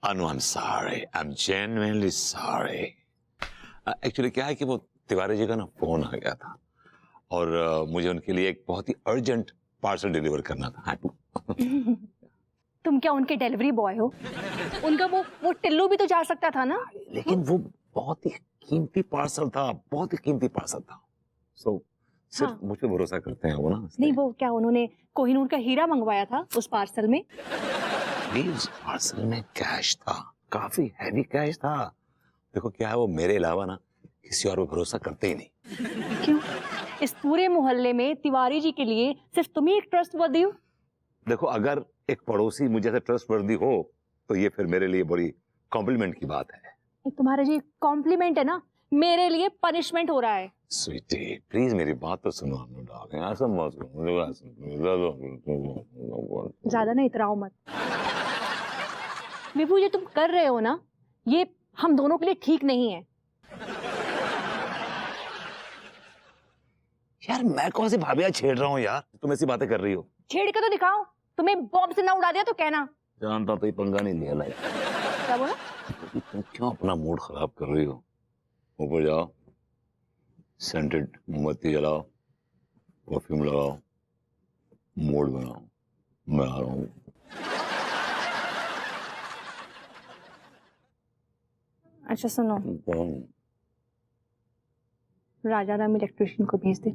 Anu, I am sorry, I am genuinely sorry. Actually क्या है कि वो तिवारी जी का ना फोन आ गया था और मुझे उनके लिए एक बहुत ही अर्जेंट पार्सल डिलीवर करना था। तुम क्या उनके डिलीवरी बॉय हो? उनका वो टिल्लू भी तो जा सकता था ना। लेकिन वो बहुत ही कीमती पार्सल था, बहुत ही कीमती पार्सल था। सो सिर्फ मुझ पे भरोसा करते हैं वो ना। नहीं, वो क्या उन्होंने कोहिनूर का हीरा मंगवाया था उस पार्सल में? प्लीज, पार्सल में कैश था, काफी हैवी कैश था। देखो क्या है, वो मेरे अलावा ना किसी और पे भरोसा करते ही नहीं। क्यों? इस पूरे मोहल्ले में तिवारी जी के लिए सिर्फ तुम ही एक ट्रस्टवर्दी हो। देखो, अगर एक पड़ोसी मुझे से ट्रस्टवर्दी हो तो ये फिर मेरे लिए बड़ी कॉम्प्लीमेंट की बात है। तुम्हारा जी कॉम्प्लीमेंट है ना, मेरे लिए पनिशमेंट हो रहा है। स्वीटी प्लीज मेरी बात तो सुनो। ऐसा मत ज्यादा ना इतराओ मत। विभू, ये तुम कर रहे हो ना, ये हम दोनों के लिए ठीक नहीं है। यार मैं कौन सी भाभियां छेड़ रहा हूँ यार, तुम ऐसी बातें कर रही हो। छेड़ के तो दिखाओ, तुम्हें बॉम्ब से ना उड़ा दिया तो कहना। जानता तो ये पंगा नहीं लिया लाइक। क्या बोला? तुम क्यों अपना मूड खराब कर रही हो? ऊपर जाओ, सेंटेड मोमबत्ती जलाओ, परफ्यूम लगाओ, मूड बनाओ, मैं आ रहा हूँ। अच्छा सुनो, राजा राम इलेक्ट्रिशियन को भेज दे।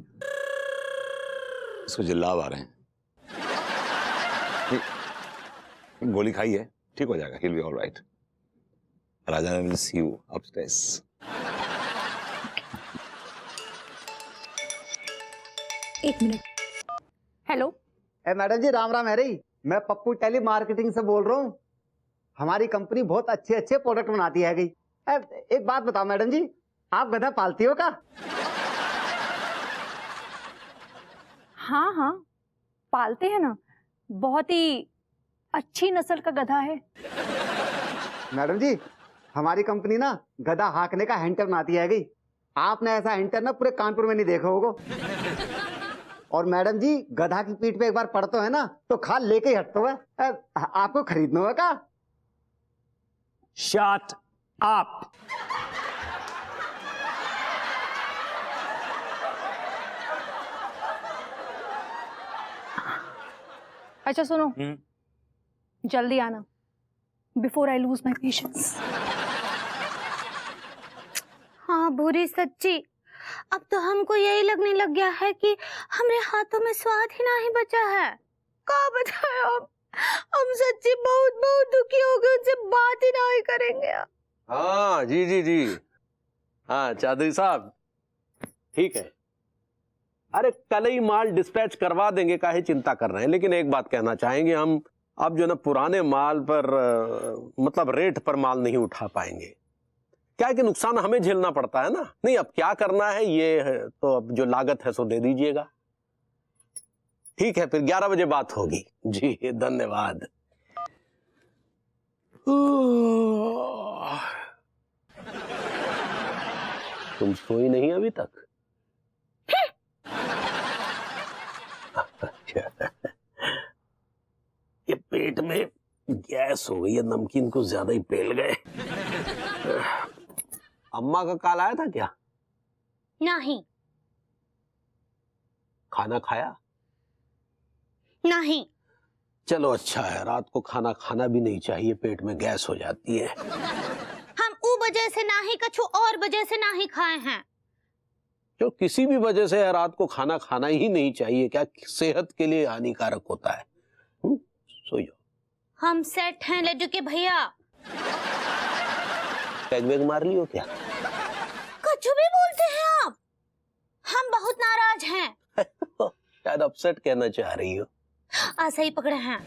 इसको जिल्लाब आ रहे हैं। गोली खाई है, ठीक हो जाएगा, he'll be all right. Raja Ram will see you upstairs. एक मिनट। हेलो मैडम जी, राम राम है रही। मैं पप्पू टेली मार्केटिंग से बोल रहा हूँ। हमारी कंपनी बहुत अच्छे अच्छे प्रोडक्ट बनाती है गई। एक बात बताओ मैडम जी, आप गधा पालती हो क्या? हाँ हाँ, पालते हैं ना, बहुत ही अच्छी नस्ल का गधा है। मैडम जी, हमारी कंपनी ना गधा हाँकने का हैंटर बनाती है गई। आपने ऐसा हैंटर ना पूरे कानपुर में नहीं देखा होगा। और मैडम जी, गधा की पीठ पे एक बार पड़तो है ना तो खाल लेके ही हटतो है। आपको खरीदना होगा क्या? Shut up. अच्छा सुनो, जल्दी आना, before I lose my patience. हाँ भूरी सच्ची, अब तो हमको यही लगने लग गया है कि हमारे हाथों में स्वाद ही नहीं बचा है। क्या बताए, हम सच्ची बहुत बहुत दुखी हो गए, उनसे बात ही नहीं करेंगे। हाँ जी जी जी, हाँ चौधरी साहब ठीक है। अरे कल ही माल डिस्पैच करवा देंगे, काहे चिंता कर रहे हैं। लेकिन एक बात कहना चाहेंगे, हम अब जो ना पुराने माल पर मतलब रेट पर माल नहीं उठा पाएंगे। क्या है कि नुकसान हमें झेलना पड़ता है ना। नहीं, अब क्या करना है ये है, तो अब जो लागत है सो दे दीजिएगा। ठीक है, फिर 11 बजे बात होगी। जी धन्यवाद। तुम सोई नहीं अभी तक? ये पेट में गैस हो गई है, नमकीन को ज्यादा ही पेल गए। अम्मा का कॉल आया था क्या? नहीं खाना खाया? नहीं। चलो अच्छा है, रात को खाना खाना भी नहीं चाहिए, पेट में गैस हो जाती है। हम ऊ वजह से नहीं, कछु और वजह से नहीं खाए हैं। जो किसी भी वजह से रात को खाना खाना ही नहीं चाहिए, क्या सेहत के लिए हानिकारक होता है। सो जाओ। हम सेट हैं लड्डू के भैया। पैग वैग मार लियो क्या? कछु भी बोलते हैं आप। हम बहुत नाराज हैं। शायद अपसेट कहना चाह रही हो। ऐसा ही पकड़े हैं।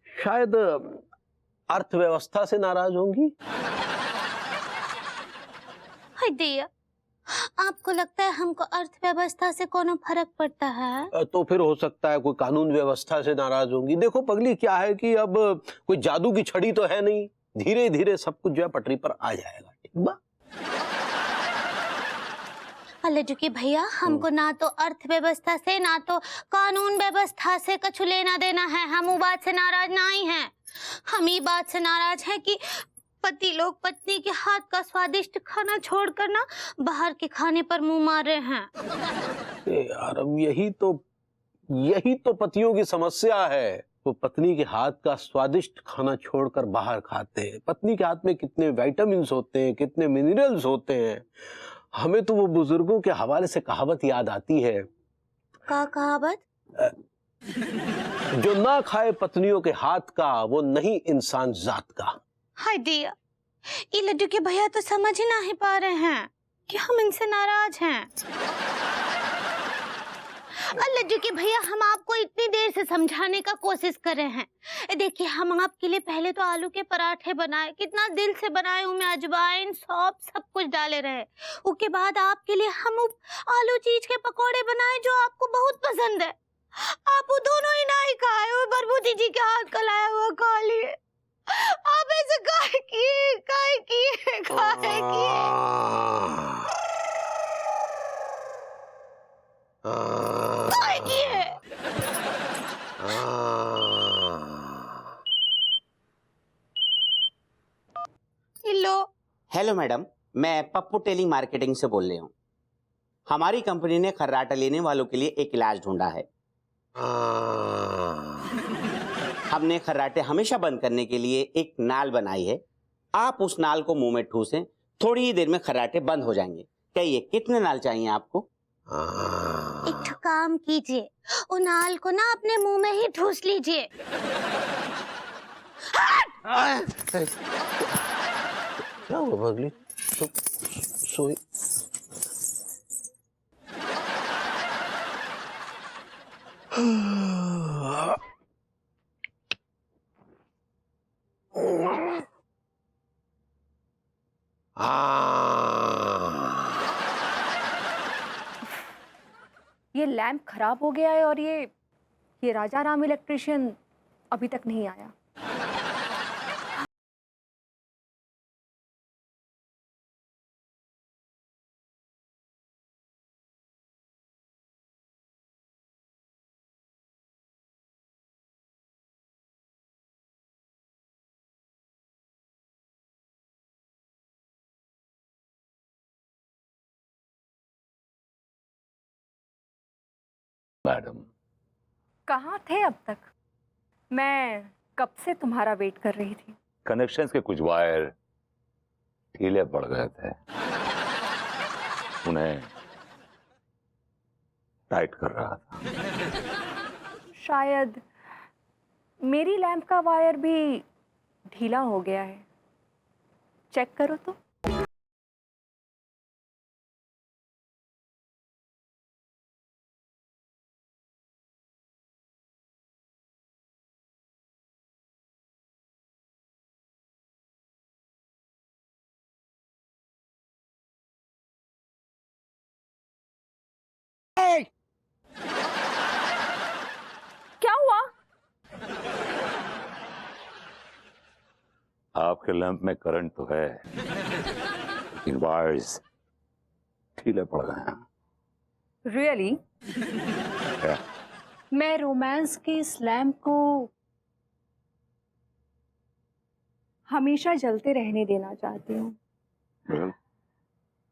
शायद अर्थव्यवस्था से नाराज होंगी। हाय दिया, आपको लगता है हमको अर्थव्यवस्था से कोनो फर्क पड़ता है? तो फिर हो सकता है कोई कानून व्यवस्था से नाराज होंगी। देखो पगली, क्या है कि अब कोई जादू की छड़ी तो है नहीं, धीरे धीरे सब कुछ जो है पटरी पर आ जाएगा। ठीक बा? लड्डू के भैया, हमको ना तो अर्थव्यवस्था से ना तो कानून व्यवस्था से कछु लेना देना है। हम वो बात से नाराज नहीं हैं। हम ये बात से नाराज हैं कि पति लोग पत्नी के हाथ का स्वादिष्ट खाना छोड़कर ना बाहर के खाने पर मुंह मार रहे हैं। यार अब यही तो पतियों की समस्या है। वो पत्नी के हाथ का स्वादिष्ट खाना छोड़कर बाहर खाते हैं। पत्नी के हाथ में कितने विटामिन्स होते हैं, कितने मिनरल्स होते हैं। हमें तो वो बुजुर्गों के हवाले से कहावत याद आती है, का कहावत? जो ना खाए पत्नियों के हाथ का वो नहीं इंसान जात का। हाय दिया, ये लड्डू के भैया तो समझ ही नहीं पा रहे हैं कि हम इनसे नाराज हैं। और लड्डू के भैया, हम आपको इतनी देर से समझाने का कोशिश कर रहे हैं। देखिए, हम आपके लिए पहले तो आलू के पराठे बनाए, कितना दिल से बनाए, उनमें अजवाइन सौंफ सब कुछ डाले रहे। उसके बाद आपके लिए हम आलू चीज के पकौड़े बनाए जो आपको बहुत पसंद है। आप वो दोनों ही नहीं खाए, वो बरबूती जी के हाथ का लाया हुआ खा लिए। आप ऐसे काहे किए? हेलो मैडम, मैं पप्पू टेली मार्केटिंग से बोल रही हूँ। हमारी कंपनी ने खर्राटा लेने वालों के लिए एक इलाज ढूंढा है। हमने खर्राटे हमेशा बंद करने के लिए एक नाल बनाई है। आप उस नाल को मुंह में ठूसें, थोड़ी ही देर में खर्राटे बंद हो जाएंगे। कहिए, कितने नाल चाहिए आपको? एक काम कीजिए, उन नाल को ना अपने मुंह में ही ठूस लीजिए। क्या हुआ पगली? सोई ये लैंप खराब हो गया है और ये राजा राम इलेक्ट्रिशियन अभी तक नहीं आया। मैडम, कहाँ थे अब तक? मैं कब से तुम्हारा वेट कर रही थी। कनेक्शंस के कुछ वायर ढीले पड़ गए थे, उन्हें टाइट कर रहा था। शायद मेरी लैंप का वायर भी ढीला हो गया है। चेक करो तो। क्या हुआ? आपके लैंप में करंट तो है, लेकिन वायर्स ढीले पड़ गए हैं। रियली? क्या? मैं रोमांस के इस लैंप को हमेशा जलते रहने देना चाहती हूँ। Well,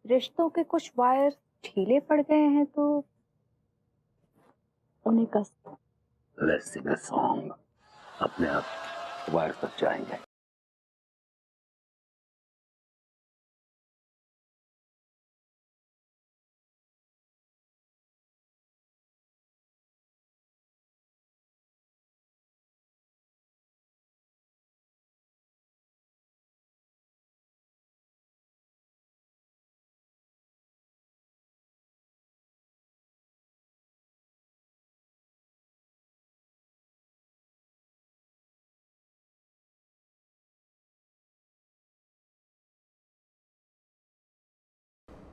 रिश्तों के कुछ वायर ढीले पड़ गए हैं तो उन्हें कस दो। let's sing a song. अपने आप वायर तक जाएंगे।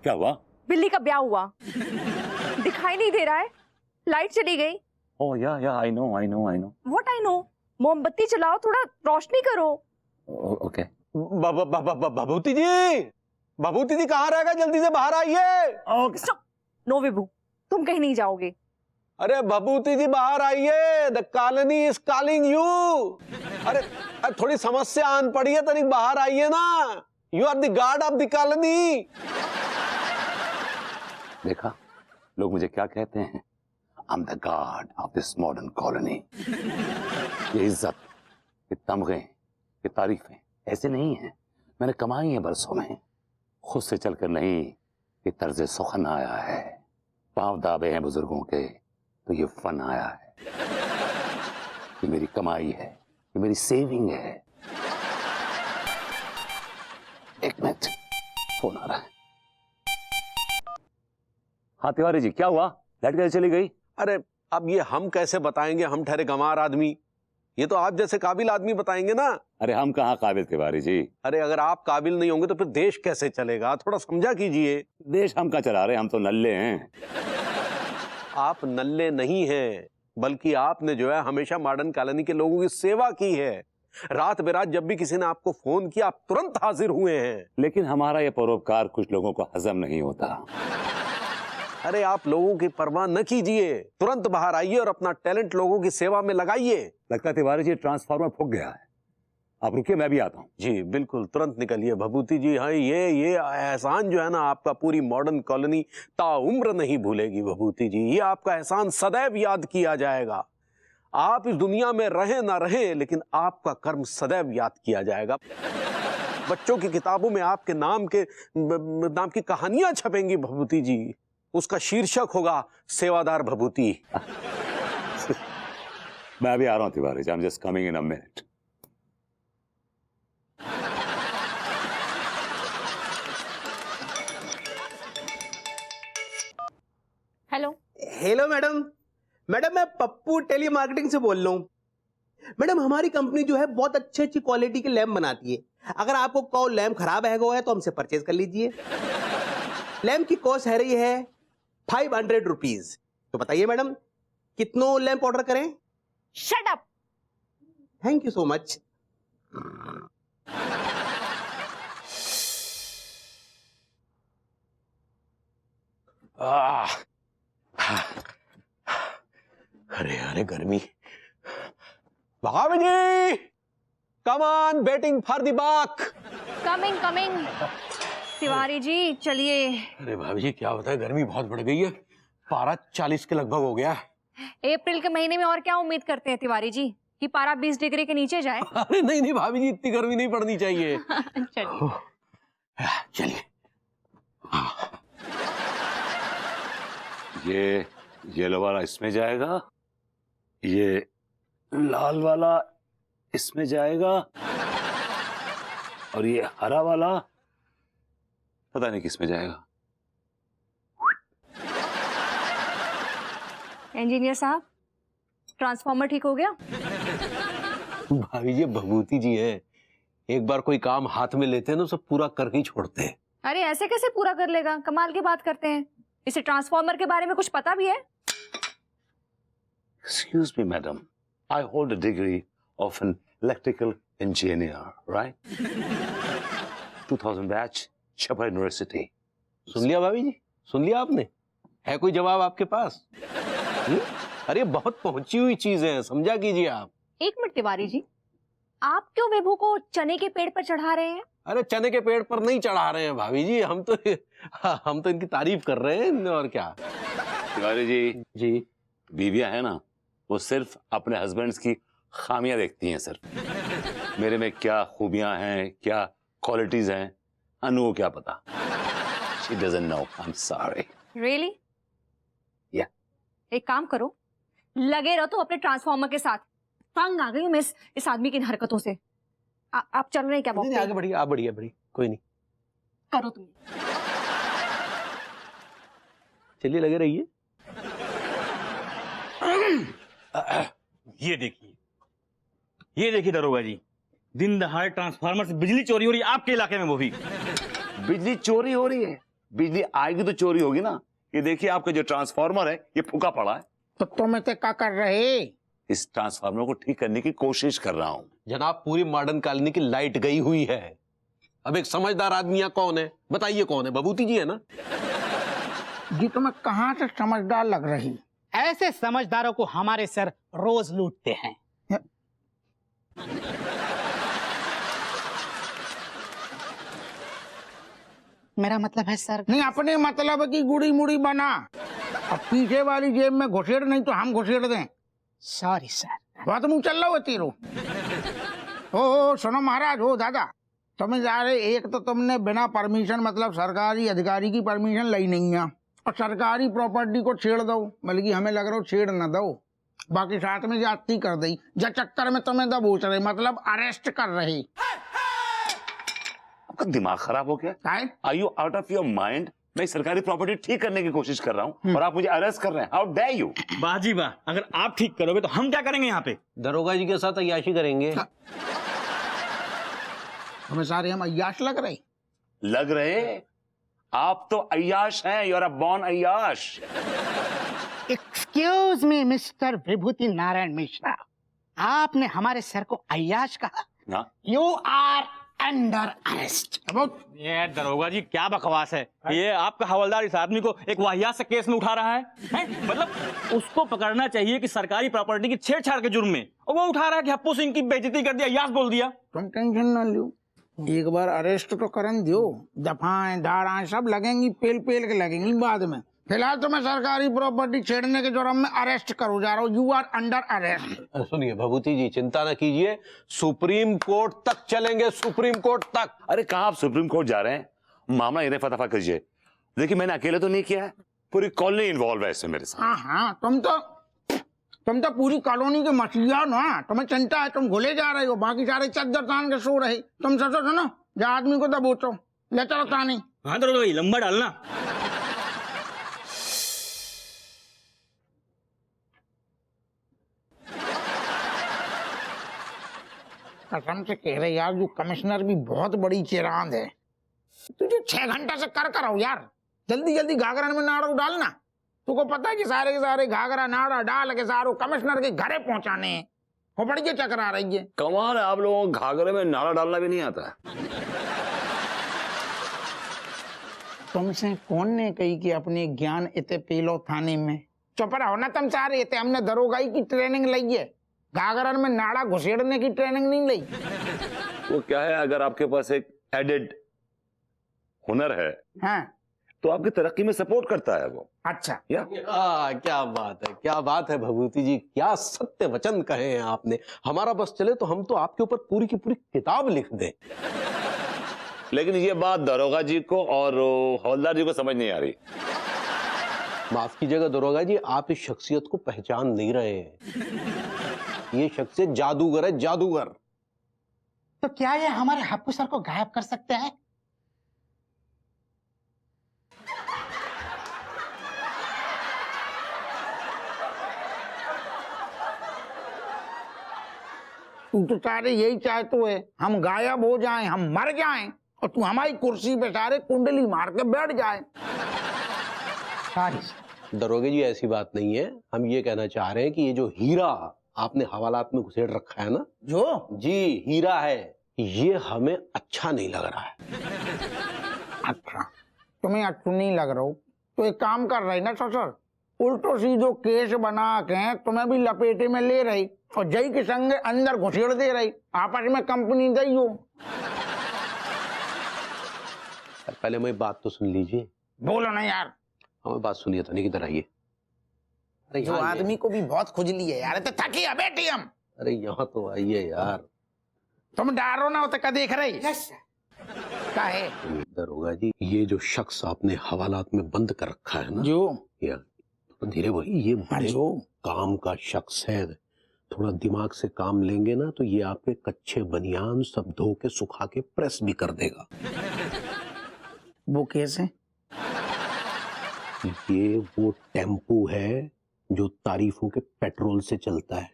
क्या हुआ? बिल्ली का ब्याह हुआ। दिखाई नहीं दे रहा है, लाइट चली गई। Oh yeah, I know. What I know? मोमबत्ती जलाओ, थोड़ा रोशनी करो। Okay. भभूति जी कहाँ रह गए? जल्दी से बाहर आइए। नो विभू, तुम कहीं नहीं जाओगे। अरे भभूति जी बाहर आइए, the colony is calling you. अरे थोड़ी समस्या आन पड़ी है, तनिक बाहर आइए ना। You are the guard of the colony. देखा लोग मुझे क्या कहते हैं, I am the guard of this modern colony. ये इज्जत, ये तमगे, ये तारीफें ऐसे नहीं है, मैंने कमाई है बरसों में, खुद से चलकर नहीं, ये तर्ज सुखन आया है। पांव दाबे हैं बुजुर्गों के तो ये फन आया है। ये मेरी कमाई है, ये मेरी सेविंग है। एक मिनट, फोन आ रहा है। हाँ तिवारी जी, क्या हुआ, लाइट कैसे चली गई? अरे अब ये हम कैसे बताएंगे, हम ठहरे गंवार आदमी, ये तो आप जैसे काबिल आदमी बताएंगे ना। अरे हम कहाँ काबिल तिवारी जी। अरे अगर आप काबिल नहीं होंगे तो फिर देश कैसे चलेगा, थोड़ा समझा कीजिए। देश हम क्या चला रहे, हम तो नल्ले हैं। आप नल्ले नहीं हैं, बल्कि आपने जो है हमेशा मॉडर्न कॉलोनी के लोगों की सेवा की है। रात बेरात जब भी किसी ने आपको फोन किया आप तुरंत हाजिर हुए हैं। लेकिन हमारा ये परोपकार कुछ लोगों को हजम नहीं होता। अरे आप लोगों की परवाह न कीजिए, तुरंत बाहर आइए और अपना टैलेंट लोगों की सेवा में लगाइए। लगता है तिवारी जी ट्रांसफार्मर फूक गया है, आप रुकिए मैं भी आता हूँ। जी बिल्कुल, तुरंत निकलिए भभूति जी। हाँ ये एहसान जो है ना आपका, पूरी मॉडर्न कॉलोनी ताउम्र नहीं भूलेगी भभूति जी। ये आपका एहसान सदैव याद किया जाएगा। आप इस दुनिया में रहें ना रहें, लेकिन आपका कर्म सदैव याद किया जाएगा। बच्चों की किताबों में आपके नाम की कहानियां छपेंगी भभूति जी। उसका शीर्षक होगा सेवादार भभूति। मैं अभी आ रहा हूँ Tiwari ji, I am just coming in a minute. Hello. Hello madam. Madam मैं पप्पू टेली मार्केटिंग से बोल रहा हूँ। मैडम हमारी कंपनी जो है बहुत अच्छी अच्छी क्वालिटी के लैम्प बनाती है। अगर आपको कोई लैम्प खराब है तो हमसे परचेज कर लीजिए। लैम्प की कॉस्ट है रही है 500 रुपीज। तो बताइए मैडम कितनों लैम्प ऑर्डर करें? Shut up. Thank you so much. अरे अरे गर्मी। भाभी जी, come on, waiting for the back. Coming coming. Tiwari ji चलिए। अरे भाभी जी क्या बताए, गर्मी बहुत बढ़ गई है, पारा 40 के लगभग हो गया। अप्रैल के महीने में और क्या उम्मीद करते हैं तिवारी जी कि पारा 20 डिग्री के नीचे जाए? अरे नहीं नहीं भाभी जी, इतनी गर्मी नहीं पड़नी चाहिए। चलिए। चलिए। ये येलो वाला इसमें जाएगा, ये लाल वाला इसमें जाएगा, और ये हरा वाला पता नहीं किसमें जाएगा। इंजीनियर साहब, ट्रांसफार्मर ठीक हो गया? भाभी जी भभूति जी है, एक बार कोई काम हाथ में लेते हैं ना सब पूरा करके ही छोड़ते हैं। अरे ऐसे कैसे पूरा कर लेगा, कमाल की बात करते हैं। इसे ट्रांसफार्मर के बारे में कुछ पता भी है? Excuse me, madam. I hold a degree of an electrical engineer, right? 2000 batch, Chapra University. सुन लिया भाभी जी, सुन लिया आपने? है कोई जवाब आपके पास? अरे बहुत पहुंची हुई चीजें हैं, समझा कीजिए आप। एक मिनट तिवारी जी, आप क्यों विभू को चने के पेड़ पर चढ़ा रहे हैं? अरे चने के पेड़ पर नहीं चढ़ा रहे हैं भाभी जी, हम तो इनकी तारीफ कर रहे हैं, और क्या। तिवारी जी, जी बीवियां है ना, वो सिर्फ अपने हस्बैंड्स की खामियां देखती हैं सिर्फ। मेरे में क्या खूबियां हैं, क्या क्वालिटीज हैं, अनु को क्या पता। She doesn't know. I'm sorry. Really? Yeah. एक काम करो, लगे रहो तो अपने ट्रांसफार्मर के साथ। तंग आ गई हूँ मैं इस आदमी की इन हरकतों से। आप चल रहे हैं क्या? नहीं, आगे बढ़िए, आप बढ़िए बढ़िए, कोई नहीं, करो तुम। चलिए लगे रहिए। ये देखिए दरोगा जी, दिन दहाड़े ट्रांसफार्मर से बिजली चोरी हो रही है आपके इलाके में, वो भी। बिजली चोरी हो रही है? बिजली आएगी तो चोरी होगी ना। ये देखिए आपका जो ट्रांसफार्मर है ये फूका पड़ा है। तो तुम इसे क्या कर रहे? इस ट्रांसफार्मर को ठीक करने की कोशिश कर रहा हूँ। जनाब पूरी मॉडर्न कॉलोनी की लाइट गई हुई है। अब एक समझदार आदमी यहाँ कौन है बताइए? कौन है? भभूति जी है ना। जी तुम्हें कहाँ से समझदार लग रही? ऐसे समझदारों को हमारे सर रोज लूटते हैं। मेरा मतलब है सर, नहीं अपने मतलब की गुड़ी मुड़ी बना, अब पीछे वाली जेब में घुसेड़, नहीं तो हम घुसेड़ दें। Sorry sir. बात मुंह चल रहा है तीरो। ओ सुनो महाराज, हो दादा, तुम्हें जा रहे, एक तो तुमने बिना परमिशन मतलब सरकारी अधिकारी की परमिशन ली नहीं है, और सरकारी प्रॉपर्टी को छेड़ दो, बल्कि हमें लग रहा हो छेड़ न दो, बाकी साथ में जाती कर दी, जा चक्कर में तुम्हें दबोच रहे, मतलब अरेस्ट कर रही। आपका दिमाग खराब हो गया? Are you out of your mind? मैं सरकारी प्रॉपर्टी ठीक करने की कोशिश कर रहा हूँ और आप मुझे अरेस्ट कर रहे हैं। How dare you? वाह जी वाह, अगर आप ठीक करोगे तो हम क्या करेंगे यहाँ पे? दरोगा जी के साथ अय्याशी करेंगे। हमें सारे हम अय्याश लग रहे? लग रहे? आप तो अय्याश हैं, यू आर अ बॉर्न अय्याश। Excuse me mister Vibhuti Narayan Mishra, आपने हमारे सर को अय्याश कहा ना? You are under arrest. ये दरोगा जी क्या बकवास है ये? आपका हवलदार इस आदमी को एक वाहियात से केस में उठा रहा है? मतलब उसको पकड़ना चाहिए कि सरकारी प्रॉपर्टी की छेड़छाड़ के जुर्म में, और वो उठा रहा है कि हप्पू सिंह की बेइज्जती कर दिया, अय्याश बोल दिया। तुम टेंशन ना लो, एक बार अरेस्ट तो करन दो, दफाएं धाराएं सब लगेंगी, पेल पेल के लगेंगी बाद में। फिलहाल तो मैं सरकारी प्रॉपर्टी छेड़ने के जुर्म में अरेस्ट करूं जा रहा हूँ। You are under arrest. सुनिए भभूति जी, चिंता न कीजिए, सुप्रीम कोर्ट तक चलेंगे, सुप्रीम कोर्ट तक। अरे कहाँ आप सुप्रीम कोर्ट जा रहे हैं? मामला इधर फटाफट कीजिए। देखिए मैंने अकेले तो नहीं किया है, पूरी कॉलोनी इन्वॉल्व है इसमें मेरे साथ। हाँ हाँ, तुम तो पूरी कॉलोनी के मसीहा ना, तुम्हें चिंता है, तुम घुले जा रहे हो, बाकी सारे चद्दर तान के सो रहे। तुम सोचो सुनो, जा आदमी को दबोचो, ले चलो तानी। हाँ दरोगा भाई, लंबा डालना। कसम से कह रहे यार, जो कमिश्नर भी बहुत बड़ी चिरांद है। तुझे 6 घंटा से कर हो यार, जल्दी जल्दी घाघरा में नाड़ा डालना। तुमको पता है कि सारे के सारे घाघरा नाड़ा डाल के सारो कमिश्नर के घरे पहुंचाने हैं, वो बड़ी के चक्कर आ रही है। कमाल है, आप लोगों को घाघरे में नाड़ा डालना भी नहीं आता। तुमसे कौन ने कही कि अपने ज्ञान इतने पेलो थाने में? चुप रहो ना तुम सारे, इतने हमने दरोगाई की ट्रेनिंग ली है, घाघरा में नाड़ा घुसेड़ने की ट्रेनिंग नहीं ली। वो क्या है, अगर आपके पास एक एडेड हुनर है, हाँ, तो आपकी तरक्की में सपोर्ट करता है वो। अच्छा या क्या बात है, क्या बात है भभूति जी, क्या सत्य वचन कहे हैं आपने। हमारा बस चले तो हम तो आपके ऊपर पूरी की पूरी किताब लिख दें। लेकिन ये बात दरोगा जी को और हवलदार जी को समझ नहीं आ रही। माफ कीजिएगा दरोगा जी, आप इस शख्सियत को पहचान नहीं रहे हैं। ये शख्सियत जादूगर है, जादूगर। तो क्या ये हमारे हप्पू सर को गायब कर सकते हैं? तू तो सारे यही चाहते है, हम गायब हो जाएं, हम मर जाएं, और तू हमारी कुर्सी पे सारे कुंडली मार के बैठ जाए। दरोगे जी ऐसी बात नहीं है, हम ये कहना चाह रहे हैं कि ये जो हीरा आपने हवालात में घुसेड़ रखा है ना, जो जी हीरा है, ये हमें अच्छा नहीं लग रहा है। अच्छा, तुम्हें अच्छा नहीं लग रहा हो तो एक काम कर रही ना ससुर, उल्टो सीधो केस बना के तुम्हें भी लपेटे में ले रही और जय के संग अंदर घुसेड़ दे रही, आपस में कंपनी दई हो। पहले मेरी बात तो सुन लीजिए। बोलो ना यार। हमें बात सुनिए तो, नहीं किधर आइए। अरे जो आदमी को भी बहुत खुजली है यार, तो थकी है बेटी हम। अरे यहाँ तो आइए यार। तुम डरो ना, तो क्या देख रही क्या है? दरोगा जी, ये जो शख्स आपने हवालात में बंद कर रखा है ना, जो तो धीरे बोलिए, ये बड़े जो काम का शख्स है। थोड़ा दिमाग से काम लेंगे ना तो ये आपके कच्चे बनियान सब धो के सुखा के प्रेस भी कर देगा। वो कैसे? ये वो टेम्पू है जो तारीफों के पेट्रोल से चलता है।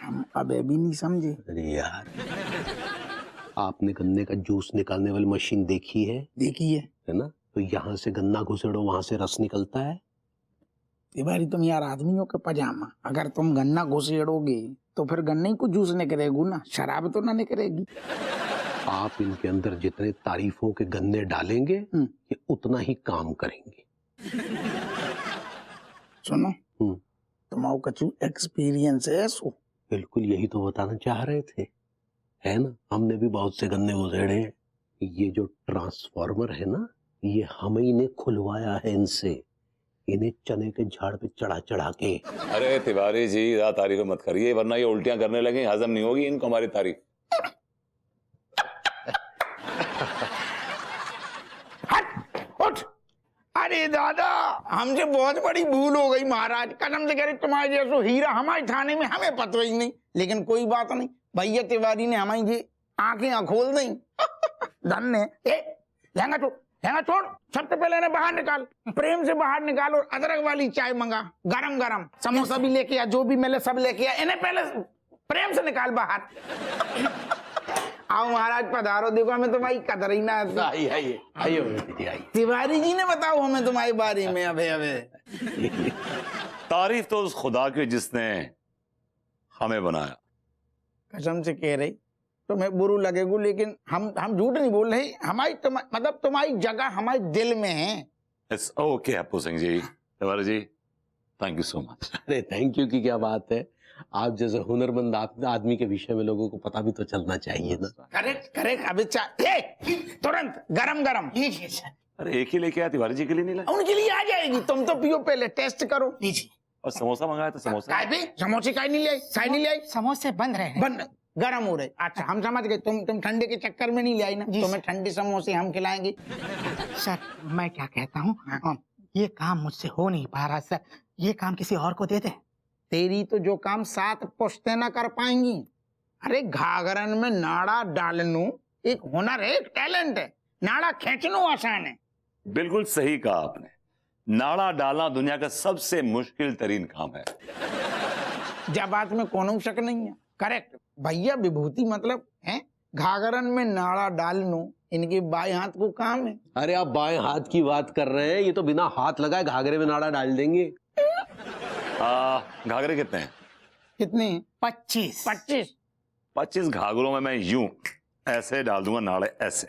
हम अबे भी नहीं समझे। अरे यार, आपने गन्ने का जूस निकालने वाली मशीन देखी है? देखी है ना? तो यहाँ से गन्ना घुसेड़ो, वहां से रस निकलता है। तिवारी तुम यार आदमियों के पजामा, अगर तुम गन्ना घुसेड़ोगे तो फिर गन्ने को जूस निकलेगी ना, शराब तो ना निकलेगी। आप इनके अंदर जितने तारीफों के गन्ने डालेंगे ये उतना ही काम करेंगे। सुनो तुम्हारा कछु एक्सपीरियंस है सो? बिल्कुल यही तो बताना चाह रहे थे, है ना। हमने भी बहुत से गन्ने उधेड़े हैं। ये जो ट्रांसफार्मर है ना, ये हम ही ने खुलवाया है इनसे, इन्हें चने के झाड़ पे चढ़ा चढ़ा के। अरे तिवारी जी ज्यादा तारीफ मत करिए, वरना ये उल्टियां करने लगे, हजम नहीं होगी इनको हमारी तारीफ। उठ। अरे दादा, हमसे बहुत बड़ी भूल हो गई महाराज, कसम से कह रहे तुम्हारे जैसो हीरा हमारे थाने में हमें पता ही नहीं। लेकिन कोई बात नहीं, भैया तिवारी ने हमारी ये आंखें खोल दी। धन्य। लहंगा छोड़, सबसे पहले इन्हें बाहर निकाल, प्रेम से बाहर निकाल, और अदरक वाली चाय मंगा, गरम गरम। समोसा भी लेके आ, जो भी मिले सब लेके आ। इन्हें पहले प्रेम से निकाल बाहर। आओ महाराज पधारो, देखो हमें तुम्हारी कदर ही ना आती। आइए। तिवारी जी ने बताओ हमें तुम्हारे बारे में। अबे तारीफ तो उस खुदा की जिसने हमें बनाया। कसम से कह रही तुम्हें बुरू लगेगू, लेकिन हम झूठ नहीं बोल रहे। हमारी मतलब तुम्हारी जगह हमारे दिल में है। It's okay Happu Singh ji, Tiwari ji, thank you so much. अरे थैंक यू की क्या बात है, आप जैसे हुनरमंद आदमी के विषय में लोगों को पता भी तो चलना चाहिए ना। करेक्ट। अभी चाय तुरंत गरम गरम। अरे एक ही लेके आया, तिवारी जी के लिए नहीं लाया? उनके लिए आ जाएगी, तुम तो पियो, पहले टेस्ट करो। और समोसा मंगाया तो समोसा समोसे काहे नहीं ले आई? साई नहीं ले आई? समोसे बंद रहे। बंद गरम हो रहे। अच्छा हम समझ गए, तुम ठंडे के चक्कर में नहीं ले आई ना, तुम्हें ठंडे समोसे हम खिलाएंगे। सर मैं क्या कहता हूँ, ये काम मुझसे हो नहीं पा रहा सर, ये काम किसी और को दे दे। तेरी तो जो काम 7 पुश्तें ना कर पाएंगी। अरे घाघरन में नाड़ा डालनू एक हुनर है, एक टैलेंट है। नाड़ा खींचनो आसान है। बिल्कुल सही कहा आपने, नाड़ा डालना दुनिया का सबसे मुश्किल तरीन काम है। जब बात में कोनो शक नहीं है। करेक्ट भैया, विभूति मतलब है घाघरन में नाड़ा डालनो, इनके बाएं हाथ को काम है। अरे आप बाएं हाथ की बात कर रहे हैं, ये तो बिना हाथ लगाए घाघरे में नाड़ा डाल देंगे। घाघरे कितने हैं? कितने? 25। 25 घाघरों में मैं यूं ऐसे डाल दूंगा नाड़े, ऐसे।